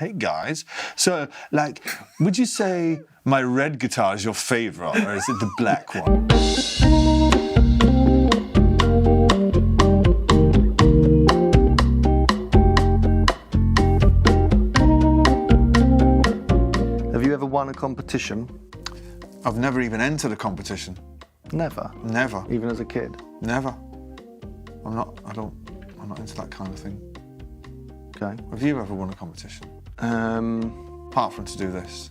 Hey guys, so like, would you say my red guitar is your favourite, or is it the black one? Have you ever won a competition? I've never even entered a competition. Never? Never. Even as a kid? Never. I'm not into that kind of thing. Okay. Have you ever won a competition? Apart from to do this.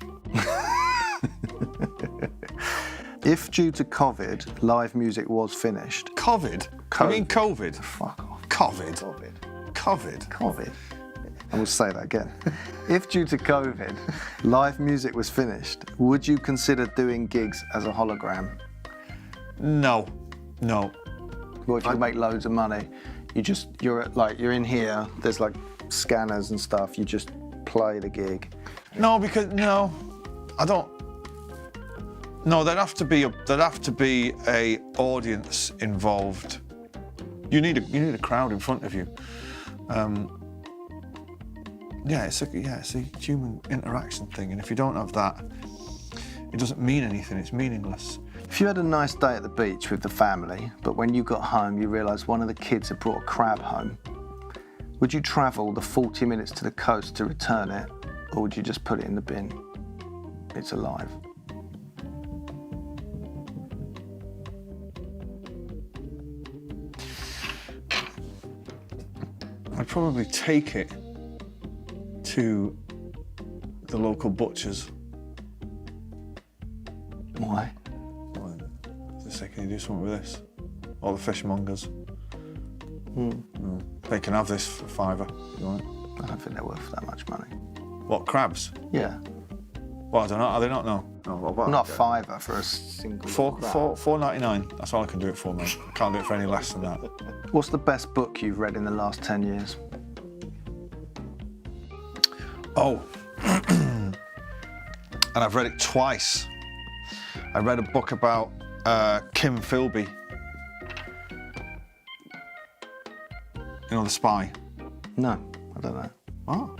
If due to COVID, live music was finished. COVID? I mean COVID. Fuck off. COVID. COVID. COVID. COVID. I will say that again. If due to COVID, live music was finished, would you consider doing gigs as a hologram? No. No. Well, if you make loads of money, you're in here, there's like scanners and stuff, you just play the gig. No, because I don't. No, there'd have to be a audience involved. You need a crowd in front of you. It's a human interaction thing, and if you don't have that, it doesn't mean anything. It's meaningless. If you had a nice day at the beach with the family, but when you got home you realised one of the kids had brought a crab home, would you travel the 40 minutes to the coast to return it, or would you just put it in the bin? It's alive. I'd probably take it to the local butchers. Why? Just say, can you do something with this? Or the fishmongers. They can have this for £5 if you want it. I don't think they're worth that much money. What, crabs? Yeah. Well, I don't know. Are they not? No. Not £5 for a single crab. $4.99. That's all I can do it for, mate. I can't do it for any less than that. What's the best book you've read in the last 10 years? Oh. And I've read it twice. I read a book about Kim Philby. You know, the spy? No, I don't know. Oh.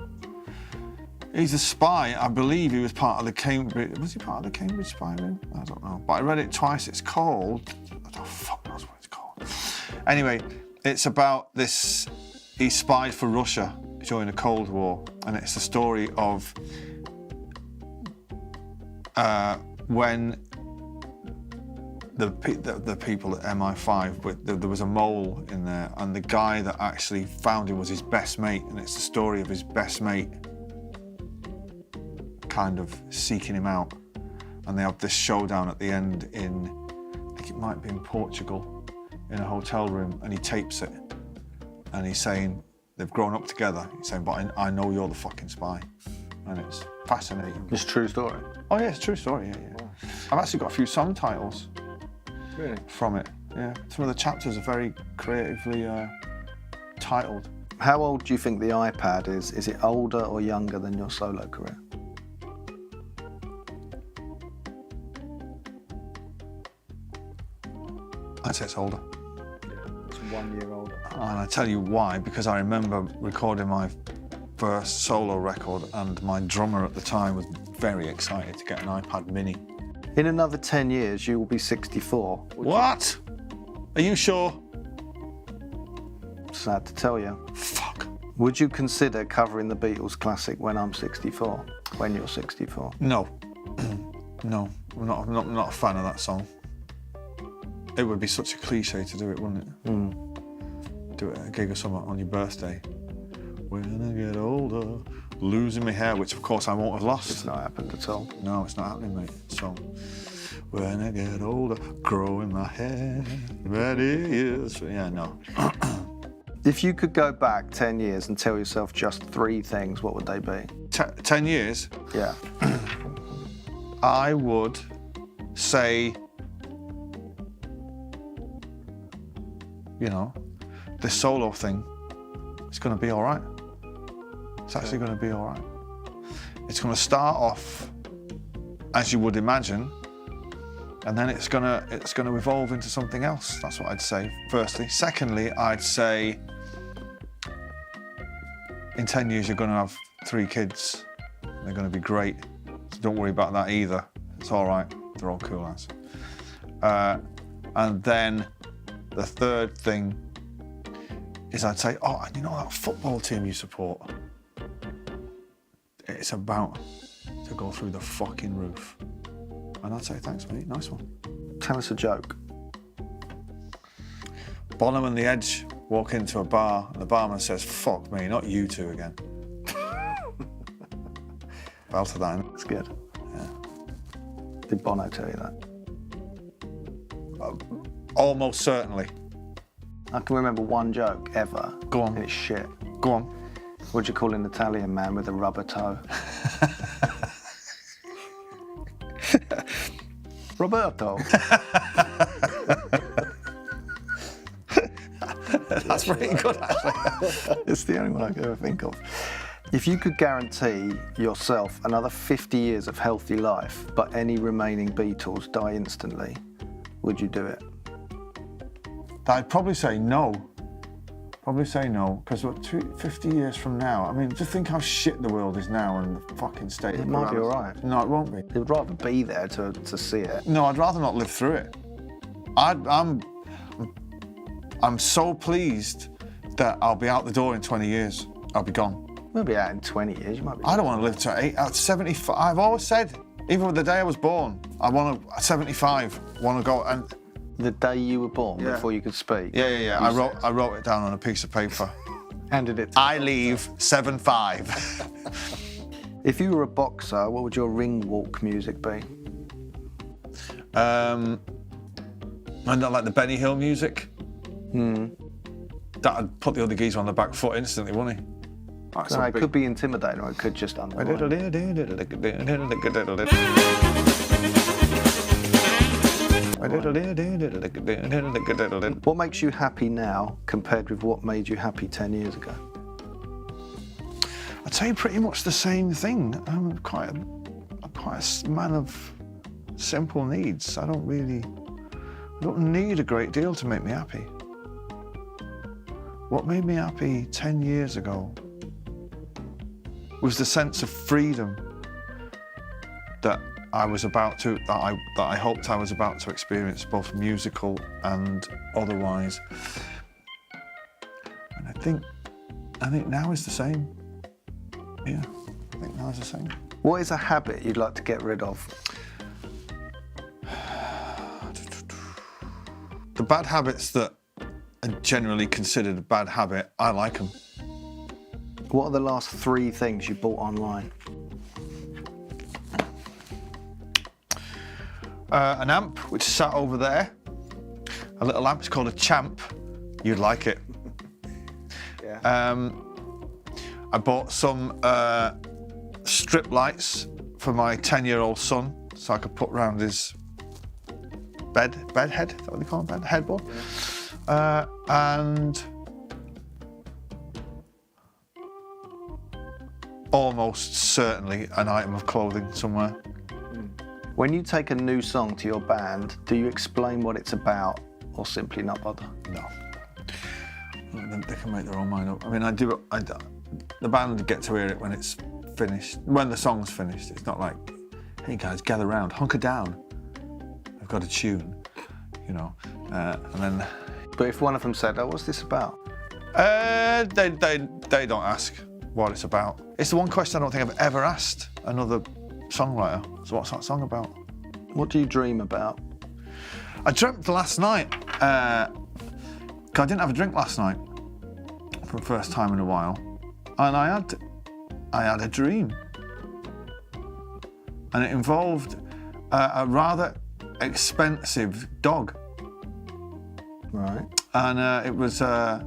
He's a spy. I believe he was part of the Cambridge... Was he part of the Cambridge spy ring? I don't know. But I read it twice. It's called... I don't fuck knows what it's called. Anyway, it's about this... He spied for Russia during the Cold War. And it's the story of... when the people at MI5, there was a mole in there, and the guy that actually found him was his best mate, and it's the story of his best mate kind of seeking him out. And they have this showdown at the end in, I think it might be in Portugal, in a hotel room, and he tapes it. And he's saying, they've grown up together. He's saying, but I know you're the fucking spy. And it's fascinating. It's a true story? Oh yeah, it's a true story, yeah. Wow. I've actually got a few song titles. Really? From it, yeah. Some of the chapters are very creatively titled. How old do you think the iPad is? Is it older or younger than your solo career? I'd say it's older. Yeah, it's 1 year older. And I tell you why, because I remember recording my first solo record, and my drummer at the time was very excited to get an iPad mini. In another 10 years, you will be 64. What? Are you sure? Sad to tell you. Fuck. Would you consider covering the Beatles classic When I'm 64? When you're 64? No. No, I'm not a fan of that song. It would be such a cliche to do it, wouldn't it? Do it at a gig or something on your birthday. When I get older, losing my hair, which of course I won't have lost. It's not happened at all. No, it's not happening, mate. So, when I get older, growing my hair, ready is... Yeah, no. If you could go back 10 years and tell yourself just 3 things, what would they be? 10 years? Yeah. I would say, you know, this solo thing, it's going to be all right. It's actually going to be all right. It's going to start off as you would imagine, and then it's going to evolve into something else. That's what I'd say, firstly. Secondly, I'd say in 10 years you're going to have 3 kids. They're going to be great. So don't worry about that either. It's all right. They're all cool lads. And then the third thing is I'd say, oh, and you know that football team you support? It's about to go through the fucking roof. And I'd say, thanks, mate. Nice one. Tell us a joke. Bonham and the Edge walk into a bar, and the barman says, fuck me, not you two again. Belted that in. That's good. Yeah. Did Bono tell you that? Almost certainly. I can remember one joke ever. Go on. And it's shit. Go on. What'd you call an Italian man with a rubber toe? Roberto. That's pretty good, actually. It's the only one I can ever think of. If you could guarantee yourself another 50 years of healthy life, but any remaining Beatles die instantly, would you do it? I'd probably say no. Probably say no, because 50 years from now, I mean, just think how shit the world is now and the fucking state. It might be all right. No, it won't be. You'd rather be there to see it. No, I'd rather not live through it. I'm so pleased that I'll be out the door in 20 years. I'll be gone. We'll be out in 20 years. You might be. I don't want to live to 75. I've always said, even with the day I was born, I want to 75. Want to go and. The day you were born, Yeah. before you could speak. Yeah. I wrote it down on a piece of paper. Handed it to I leave 7-5. If you were a boxer, what would your ring walk music be? I don't like the Benny Hill music. That'd put the other geezer on the back foot instantly, wouldn't he? So it could be intimidating, or it could just undermine. What makes you happy now compared with what made you happy 10 years ago? I'd say pretty much the same thing. I'm quite a man of simple needs. I don't need a great deal to make me happy. What made me happy 10 years ago was the sense of freedom that I hoped I was about to experience, both musical and otherwise. And I think now is the same. Yeah, I think now is the same. What is a habit you'd like to get rid of? The bad habits that are generally considered a bad habit, I like them. What are the last 3 things you bought online? An amp, which sat over there. A little amp, it's called a Champ. You'd like it. Yeah. I bought some strip lights for my 10-year-old son, so I could put round his bed head, is that what they call them, headboard? Yeah. And almost certainly an item of clothing somewhere. When you take a new song to your band, do you explain what it's about or simply not bother? No. They can make their own mind up. I mean, the band get to hear it when it's finished, when the song's finished. It's not like, hey guys, gather round, hunker down. I've got a tune, you know, and then. But if one of them said, oh, what's this about? They don't ask what it's about. It's the one question I don't think I've ever asked another songwriter. So what's that song about? What do you dream about? I dreamt last night. 'Cause I didn't have a drink last night for the first time in a while, and I had a dream, and it involved a rather expensive dog. Right. And it was. I'm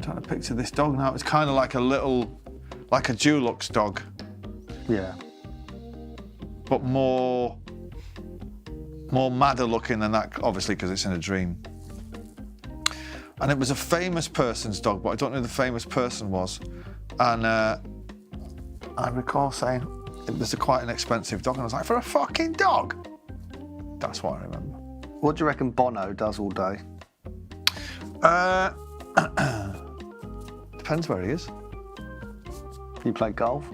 trying to picture this dog now. It's kind of like a Dulux dog. Yeah. But more madder looking than that, obviously, because it's in a dream. And it was a famous person's dog, but I don't know who the famous person was. And I recall saying it was quite an expensive dog, and I was like, for a fucking dog? That's what I remember. What do you reckon Bono does all day? Depends where he is. You play golf?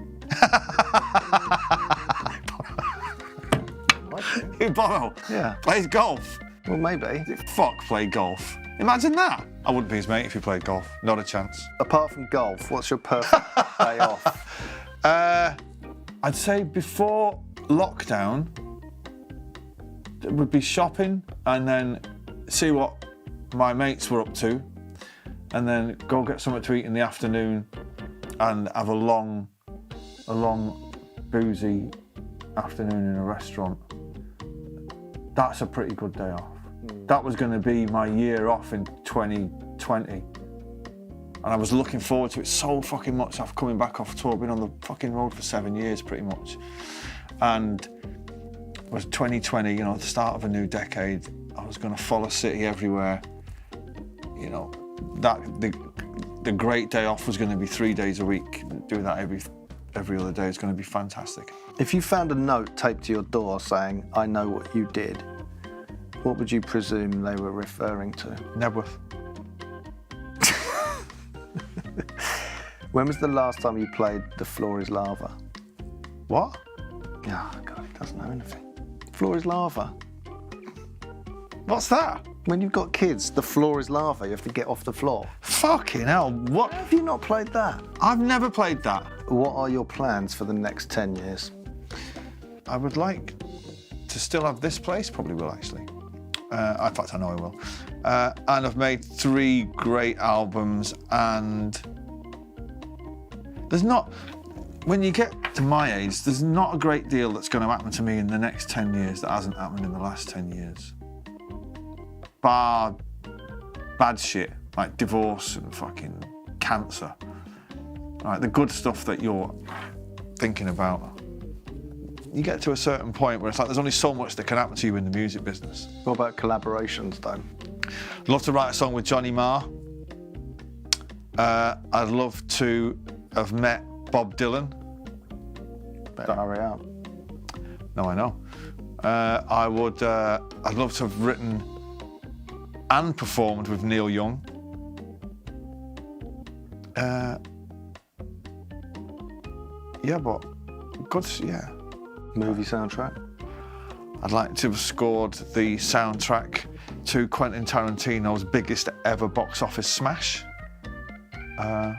Who Bono? Yeah. Plays golf. Well, maybe. Fuck, play golf. Imagine that. I wouldn't be his mate if he played golf. Not a chance. Apart from golf, what's your perfect day off? I'd say before lockdown, it would be shopping and then see what my mates were up to, and then go get something to eat in the afternoon and have a long boozy afternoon in a restaurant. That's a pretty good day off. That was going to be my year off in 2020. And I was looking forward to it so fucking much. I've coming back off tour, been on the fucking road for 7 years pretty much. And it was 2020, you know, the start of a new decade. I was going to follow City everywhere. You know, the great day off was going to be 3 days a week. Do that every other day. It's going to be fantastic. If you found a note taped to your door saying, "I know what you did," what would you presume they were referring to? Nebworth. When was the last time you played The Floor is Lava? What? Oh, God, he doesn't know anything. Floor is Lava. What's that? When you've got kids, the floor is lava. You have to get off the floor. Fucking hell, what? Have you not played that? I've never played that. What are your plans for the next 10 years? I would like to still have this place, probably will actually. In fact, I know I will. And I've made 3 great albums, and there's not, when you get to my age, there's not a great deal that's going to happen to me in the next 10 years that hasn't happened in the last 10 years. Bar bad shit, like divorce and fucking cancer. Right, the good stuff that you're thinking about. You get to a certain point where it's like there's only so much that can happen to you in the music business. What about collaborations, though? I'd love to write a song with Johnny Marr. I'd love to have met Bob Dylan. Better hurry up. No, I know. I'd love to have written and performed with Neil Young. Yeah, but good, yeah. Movie soundtrack? I'd like to have scored the soundtrack to Quentin Tarantino's biggest ever box office smash. I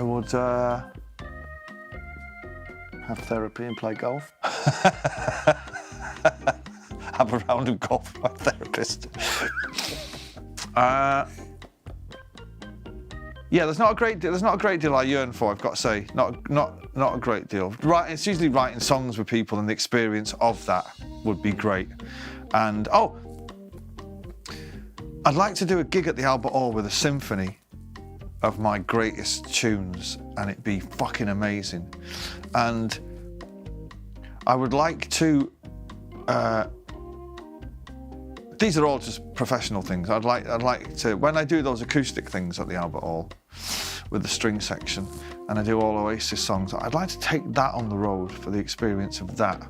would Have therapy and play golf? have a round of golf with my therapist. Yeah, there's not a great deal I yearn for, I've got to say. Not a great deal. It's usually writing songs with people, and the experience of that would be great. And I'd like to do a gig at the Albert Hall with a symphony of my greatest tunes, and it'd be fucking amazing. And I would like to. These are all just professional things. I'd like to, when I do those acoustic things at the Albert Hall with the string section, and I do all Oasis songs, I'd like to take that on the road for the experience of that.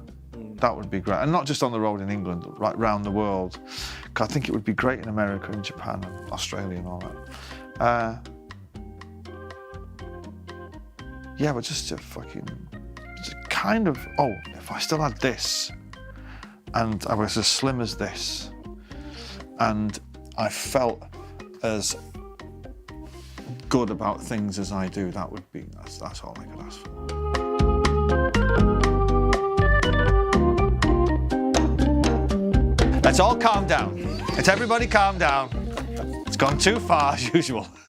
That would be great. And not just on the road in England, right round the world. Because I think it would be great in America and Japan and Australia and all that. Yeah, but just kind of, if I still had this, and I was as slim as this, and I felt as good about things as I do, that's all I could ask for. Let's all calm down. Let's everybody calm down. It's gone too far as usual.